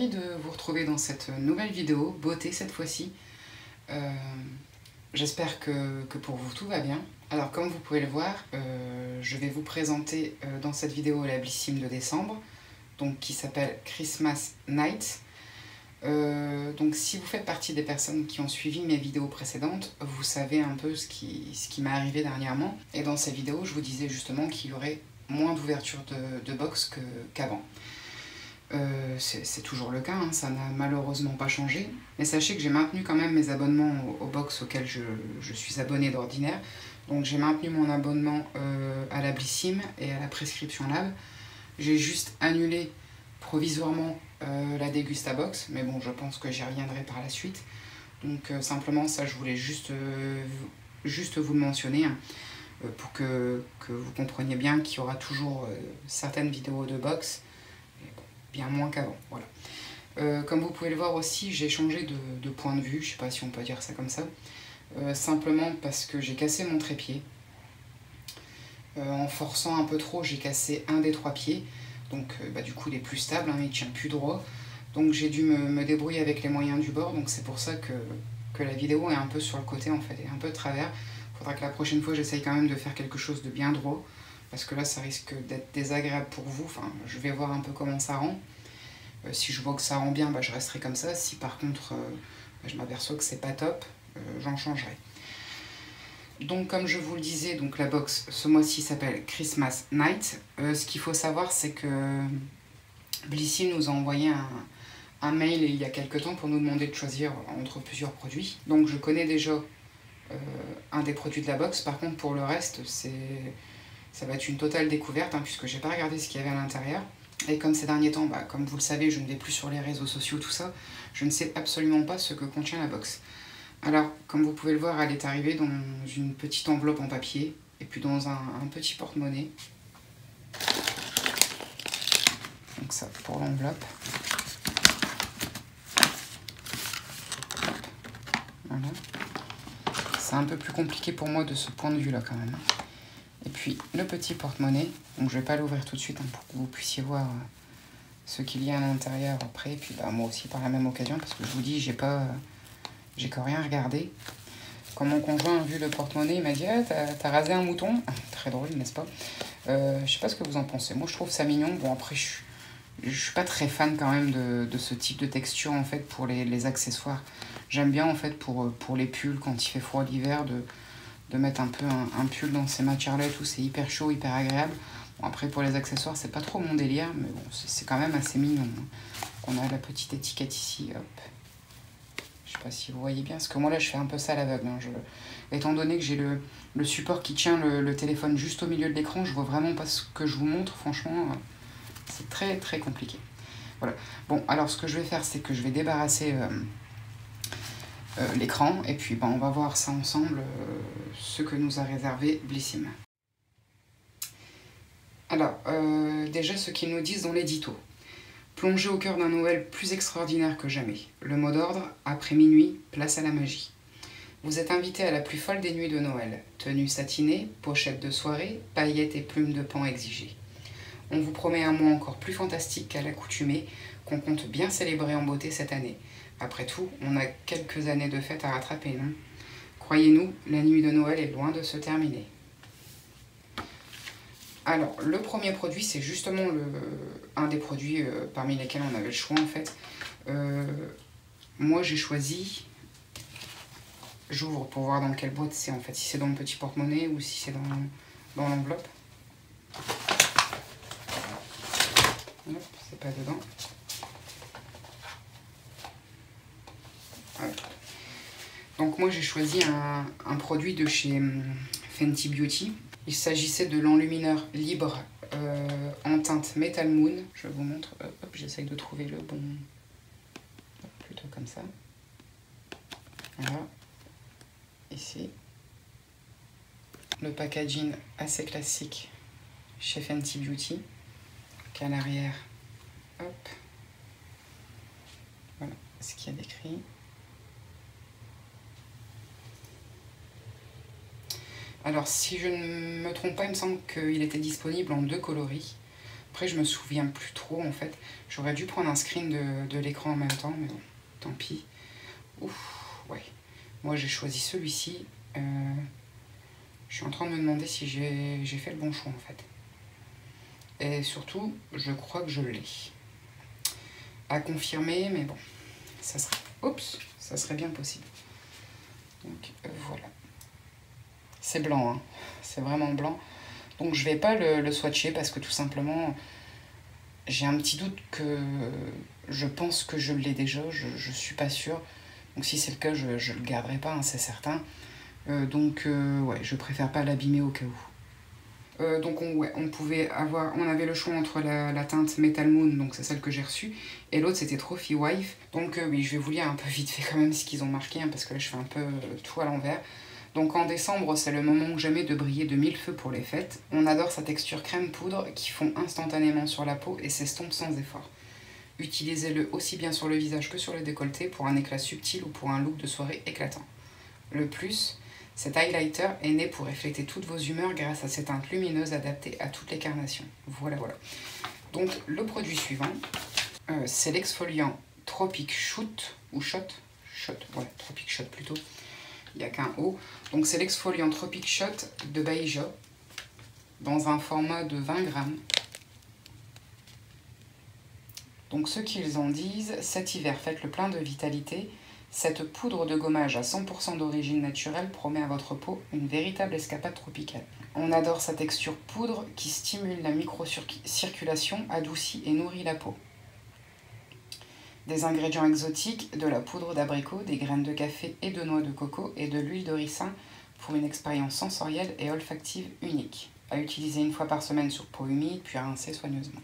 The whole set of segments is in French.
ravie de vous retrouver dans cette nouvelle vidéo, beauté cette fois-ci. J'espère que pour vous tout va bien. Alors comme vous pouvez le voir, je vais vous présenter dans cette vidéo la Blissim de décembre, donc qui s'appelle Christmas Night. Donc si vous faites partie des personnes qui ont suivi mes vidéos précédentes, vous savez un peu ce qui m'est arrivé dernièrement. Et dans ces vidéos, je vous disais justement qu'il y aurait moins d'ouverture de box qu'avant. C'est toujours le cas, hein, ça n'a malheureusement pas changé. Mais sachez que j'ai maintenu quand même mes abonnements aux box auxquels je suis abonné d'ordinaire. Donc j'ai maintenu mon abonnement à la Blissim et à la Prescription Lab. J'ai juste annulé provisoirement la Degustabox, mais bon, je pense que j'y reviendrai par la suite. Donc simplement ça, je voulais juste vous le mentionner, hein, pour que vous compreniez bien qu'il y aura toujours certaines vidéos de box, bien moins qu'avant. Voilà. Comme vous pouvez le voir aussi, j'ai changé de point de vue, je sais pas si on peut dire ça comme ça, simplement parce que j'ai cassé mon trépied. En forçant un peu trop, j'ai cassé un des 3 pieds, donc du coup il est plus stable, hein, il tient plus droit. Donc j'ai dû me débrouiller avec les moyens du bord, donc c'est pour ça que la vidéo est un peu sur le côté en fait, est un peu de travers. Il faudra que la prochaine fois j'essaye quand même de faire quelque chose de bien droit, parce que là ça risque d'être désagréable pour vous. Enfin, je vais voir un peu comment ça rend. Si je vois que ça rend bien, je resterai comme ça. Si par contre je m'aperçois que c'est pas top, j'en changerai. Donc comme je vous le disais, donc la box ce mois-ci s'appelle Christmas Night. Ce qu'il faut savoir, c'est que Blissim nous a envoyé un mail il y a quelques temps pour nous demander de choisir entre plusieurs produits. Donc je connais déjà un des produits de la box. Par contre pour le reste, ça va être une totale découverte, hein, puisque j'ai pas regardé ce qu'il y avait à l'intérieur. Et comme ces derniers temps, comme vous le savez, je ne vais plus sur les réseaux sociaux, tout ça, je ne sais absolument pas ce que contient la box. Alors, comme vous pouvez le voir, elle est arrivée dans une petite enveloppe en papier, et puis dans un petit porte-monnaie. Donc ça, pour l'enveloppe. Voilà. C'est un peu plus compliqué pour moi de ce point de vue-là, quand même. Et puis, le petit porte-monnaie. Donc, je vais pas l'ouvrir tout de suite, hein, pour que vous puissiez voir ce qu'il y a à l'intérieur après. Et puis, moi aussi, par la même occasion, parce que je vous dis, j'ai quand rien regardé. Quand mon conjoint a vu le porte-monnaie, il m'a dit « Ah, t'as rasé un mouton ?» Très drôle, n'est-ce pas? Je sais pas ce que vous en pensez. Moi, je trouve ça mignon. Bon, après, je suis pas très fan quand même de ce type de texture, en fait, pour les accessoires. J'aime bien, en fait, pour les pulls, quand il fait froid l'hiver, de mettre un peu un pull dans ces matières-là et tout. C'est hyper chaud, hyper agréable. Bon, après, pour les accessoires, c'est pas trop mon délire, mais bon, c'est quand même assez mignon. On a la petite étiquette ici, hop. Je sais pas si vous voyez bien, parce que moi là je fais un peu ça à l'aveugle. Hein. Étant donné que j'ai le support qui tient le téléphone juste au milieu de l'écran, je vois vraiment pas ce que je vous montre. Franchement, c'est très très compliqué. Voilà. Bon, alors ce que je vais faire, c'est que je vais débarrasser l'écran, et puis on va voir ça ensemble, ce que nous a réservé Blissim. Alors, déjà ce qu'ils nous disent dans l'édito. Plongez au cœur d'un Noël plus extraordinaire que jamais. Le mot d'ordre, après minuit, place à la magie. Vous êtes invité à la plus folle des nuits de Noël. Tenue satinée, pochette de soirée, paillettes et plumes de pan exigées. On vous promet un mois encore plus fantastique qu'à l'accoutumée, qu'on compte bien célébrer en beauté cette année. Après tout, on a quelques années de fête à rattraper, non? Croyez-nous, la nuit de Noël est loin de se terminer. Alors, le premier produit, c'est justement un des produits parmi lesquels on avait le choix, en fait. Moi, j'ai choisi... J'ouvre pour voir dans quelle boîte c'est, en fait. Si c'est dans le petit porte-monnaie ou si c'est dans l'enveloppe. C'est pas dedans. Voilà. Donc, moi, j'ai choisi un produit de chez Fenty Beauty. Il s'agissait de l'enlumineur libre en teinte Metal Moon. Je vous montre, hop, j'essaye de trouver le bon... Plutôt comme ça. Voilà. Ici. Le packaging assez classique chez Fenty Beauty. Qu'à l'arrière, hop. Voilà ce qu'il y a décrit. Alors, si je ne me trompe pas, il me semble qu'il était disponible en 2 coloris. Après, je me souviens plus trop en fait. J'aurais dû prendre un screen de l'écran en même temps, mais bon, tant pis. Ouf, ouais. Moi, j'ai choisi celui-ci. Je suis en train de me demander si j'ai fait le bon choix en fait. Et surtout, je crois que je l'ai. À confirmer, mais bon, ça serait bien possible. Donc voilà. C'est blanc, hein. C'est vraiment blanc. Donc je vais pas le swatcher parce que tout simplement, j'ai un petit doute que je pense que je l'ai déjà, je suis pas sûre. Donc si c'est le cas, je le garderai pas, hein, c'est certain. Ouais, je préfère pas l'abîmer au cas où. On avait le choix entre la teinte Metal Moon, donc c'est celle que j'ai reçue, et l'autre c'était Trophy Wife. Donc oui, je vais vous lire un peu vite fait quand même ce qu'ils ont marqué, hein, parce que là je fais un peu tout à l'envers. Donc en décembre, c'est le moment ou jamais de briller de mille feux pour les fêtes. On adore sa texture crème poudre qui fond instantanément sur la peau et s'estompe sans effort. Utilisez-le aussi bien sur le visage que sur le décolleté pour un éclat subtil ou pour un look de soirée éclatant. Le plus, cet highlighter est né pour refléter toutes vos humeurs grâce à ses teintes lumineuses adaptées à toutes les carnations. Voilà. Donc le produit suivant, c'est l'exfoliant Tropic Shoot, ou Shot, Tropic Shot plutôt, il n'y a qu'un O. Donc c'est l'exfoliant Tropic Shot de Baijiu, dans un format de 20 grammes. Donc ce qu'ils en disent, cet hiver faites le plein de vitalité. Cette poudre de gommage à 100% d'origine naturelle promet à votre peau une véritable escapade tropicale. On adore sa texture poudre qui stimule la microcirculation, adoucit et nourrit la peau. Des ingrédients exotiques, de la poudre d'abricot, des graines de café et de noix de coco et de l'huile de ricin pour une expérience sensorielle et olfactive unique. À utiliser une fois par semaine sur peau humide, puis à rincer soigneusement.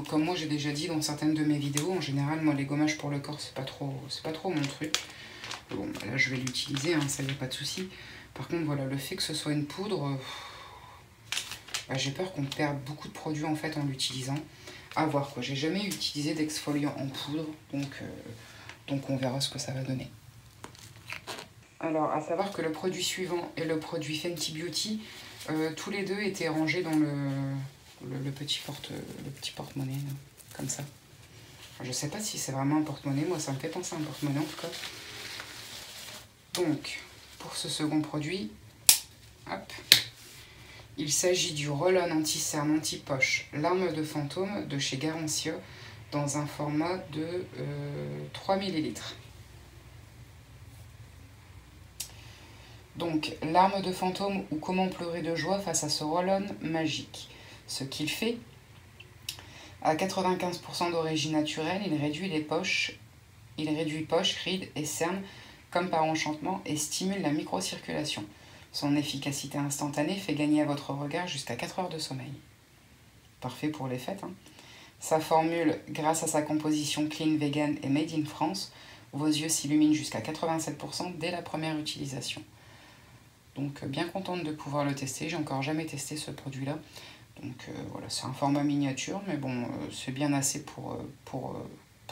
Comme moi j'ai déjà dit dans certaines de mes vidéos, en général moi les gommages pour le corps c'est pas trop mon truc. Bon là je vais l'utiliser, hein, ça y a pas de souci. Par contre voilà, le fait que ce soit une poudre, j'ai peur qu'on perde beaucoup de produits en fait en l'utilisant. À voir quoi, j'ai jamais utilisé d'exfoliant en poudre, donc on verra ce que ça va donner. Alors à savoir que le produit suivant est le produit Fenty Beauty, tous les deux étaient rangés dans le petit porte-monnaie, comme ça. Enfin, je sais pas si c'est vraiment un porte-monnaie, moi ça me fait penser à un porte-monnaie en tout cas. Donc, pour ce second produit, hop, il s'agit du roll-on anti-cerne anti-poche Larme de fantôme de chez Garancia dans un format de 3 ml. Donc, Larme de fantôme ou comment pleurer de joie face à ce roll-on magique. Ce qu'il fait, à 95% d'origine naturelle, il réduit poches, rides et cernes comme par enchantement et stimule la microcirculation. Son efficacité instantanée fait gagner à votre regard jusqu'à 4 heures de sommeil. Parfait pour les fêtes, hein. Sa formule, grâce à sa composition clean, vegan et made in France, vos yeux s'illuminent jusqu'à 87% dès la première utilisation. Donc bien contente de pouvoir le tester, j'ai encore jamais testé ce produit-là. Donc voilà, c'est un format miniature, mais bon, c'est bien assez pour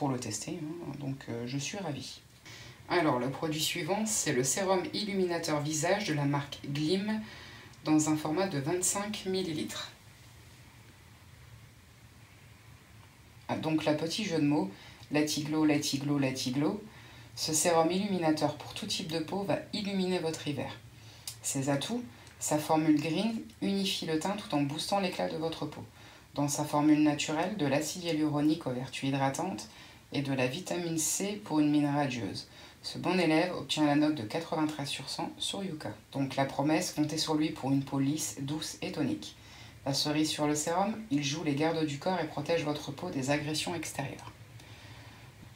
le tester, hein. Donc je suis ravie. Alors, le produit suivant, c'est le sérum illuminateur visage de la marque Glim dans un format de 25 ml. Donc, la petit jeu de mots, Latiglo, Latiglo, Latiglo. Ce sérum illuminateur pour tout type de peau va illuminer votre hiver. Ses atouts, sa formule green unifie le teint tout en boostant l'éclat de votre peau. Dans sa formule naturelle, de l'acide hyaluronique aux vertus hydratantes et de la vitamine C pour une mine radieuse. Ce bon élève obtient la note de 93 sur 100 sur Yuka. Donc la promesse, comptez sur lui pour une peau lisse, douce et tonique. La cerise sur le sérum, il joue les gardes du corps et protège votre peau des agressions extérieures.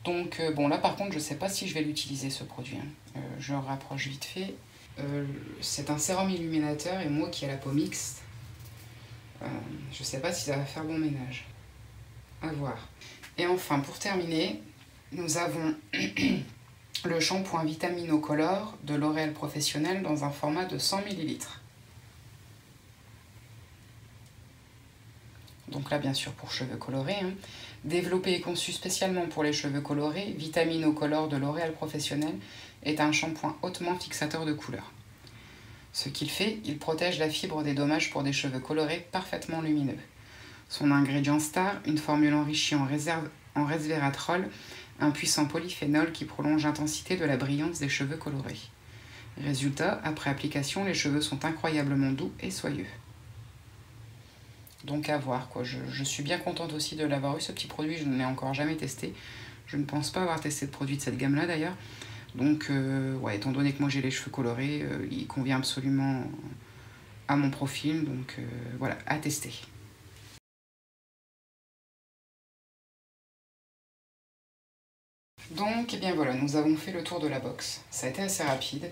Donc bon là par contre je ne sais pas si je vais l'utiliser ce produit, hein. Je le rapproche vite fait. C'est un sérum illuminateur et moi qui ai la peau mixte, je ne sais pas si ça va faire bon ménage. À voir. Et enfin pour terminer, nous avons le shampoing Vitaminocolor de L'Oréal Professionnel dans un format de 100 ml. Donc là, bien sûr, pour cheveux colorés, hein. Développé et conçu spécialement pour les cheveux colorés, Vitaminocolor de L'Oréal Professionnel est un shampoing hautement fixateur de couleurs. Ce qu'il fait, il protège la fibre des dommages pour des cheveux colorés parfaitement lumineux. Son ingrédient star, une formule enrichie en resveratrol, un puissant polyphénol qui prolonge l'intensité de la brillance des cheveux colorés. Résultat, après application, les cheveux sont incroyablement doux et soyeux. Donc à voir quoi, je suis bien contente aussi de l'avoir eu ce petit produit, je ne l'ai encore jamais testé. Je ne pense pas avoir testé de produit de cette gamme là d'ailleurs. Donc ouais, étant donné que moi j'ai les cheveux colorés, il convient absolument à mon profil, donc voilà, à tester. Donc, eh bien voilà, nous avons fait le tour de la box. Ça a été assez rapide.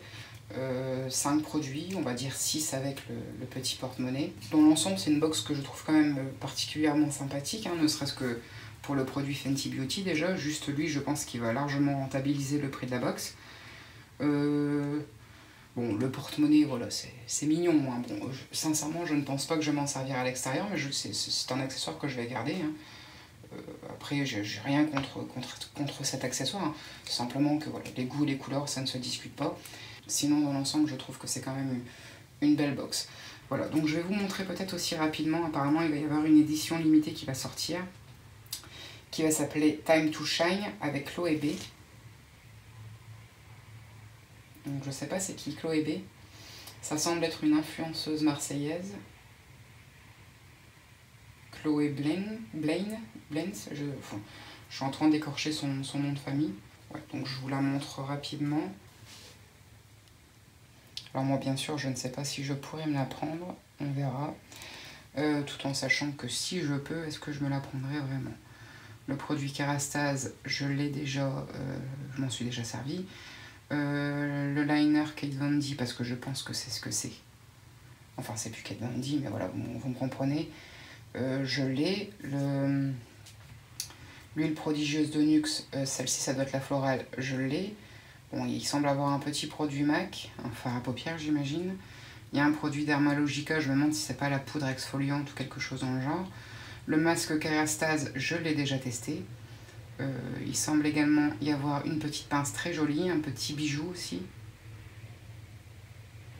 5 produits, on va dire 6 avec le petit porte-monnaie. Dans l'ensemble, c'est une box que je trouve quand même particulièrement sympathique, hein, ne serait-ce que pour le produit Fenty Beauty déjà. Juste lui, je pense qu'il va largement rentabiliser le prix de la box. Bon, le porte-monnaie, voilà, c'est mignon. Hein. Bon, sincèrement, je ne pense pas que je vais m'en servir à l'extérieur, mais c'est un accessoire que je vais garder. Hein. Après, j'ai rien contre cet accessoire. Hein. Simplement que voilà, les goûts et les couleurs, ça ne se discute pas. Sinon, dans l'ensemble, je trouve que c'est quand même une belle box. Voilà, donc je vais vous montrer peut-être aussi rapidement. Apparemment, il va y avoir une édition limitée qui va sortir, qui va s'appeler Time to Shine avec Chloé B. Donc je sais pas c'est qui Chloé B. Ça semble être une influenceuse marseillaise. Chloé Blaine, je suis en train d'écorcher son nom de famille. Ouais, donc je vous la montre rapidement. Alors moi bien sûr je ne sais pas si je pourrais me la prendre, on verra. Tout en sachant que si je peux, est-ce que je me la prendrais vraiment? Le produit Kerastase, je l'ai déjà, je m'en suis déjà servi. Le liner Kate Von D, parce que je pense que c'est ce que c'est. Enfin c'est plus Kate Von D, mais voilà, vous me comprenez. Je l'ai. L'huile prodigieuse de Nuxe, celle-ci ça doit être la florale, je l'ai. Bon, il semble avoir un petit produit MAC, un fard à paupières j'imagine. Il y a un produit Dermalogica, je me demande si c'est pas la poudre exfoliante ou quelque chose dans le genre. Le masque Kerastase, je l'ai déjà testé. Il semble également y avoir une petite pince très jolie, un petit bijou aussi.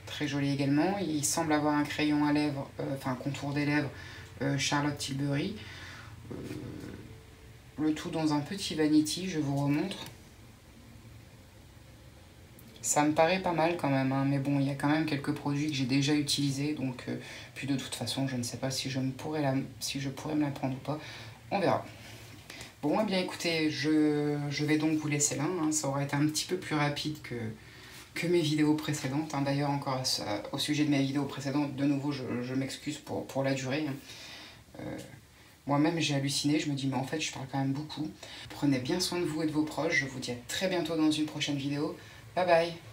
Très joli également. Il semble avoir un crayon à lèvres, enfin contour des lèvres, Charlotte Tilbury. Le tout dans un petit vanity, je vous remontre. Ça me paraît pas mal quand même, hein, mais bon, il y a quand même quelques produits que j'ai déjà utilisés, donc puis de toute façon, je ne sais pas si je pourrais me la prendre ou pas, on verra. Bon, eh bien écoutez, je vais donc vous laisser là, hein, ça aura été un petit peu plus rapide que mes vidéos précédentes, hein. D'ailleurs encore au sujet de mes vidéos précédentes, de nouveau, je m'excuse pour la durée. Hein. Moi-même j'ai halluciné, je me dis mais en fait je parle quand même beaucoup. Prenez bien soin de vous et de vos proches, je vous dis à très bientôt dans une prochaine vidéo. Bye bye!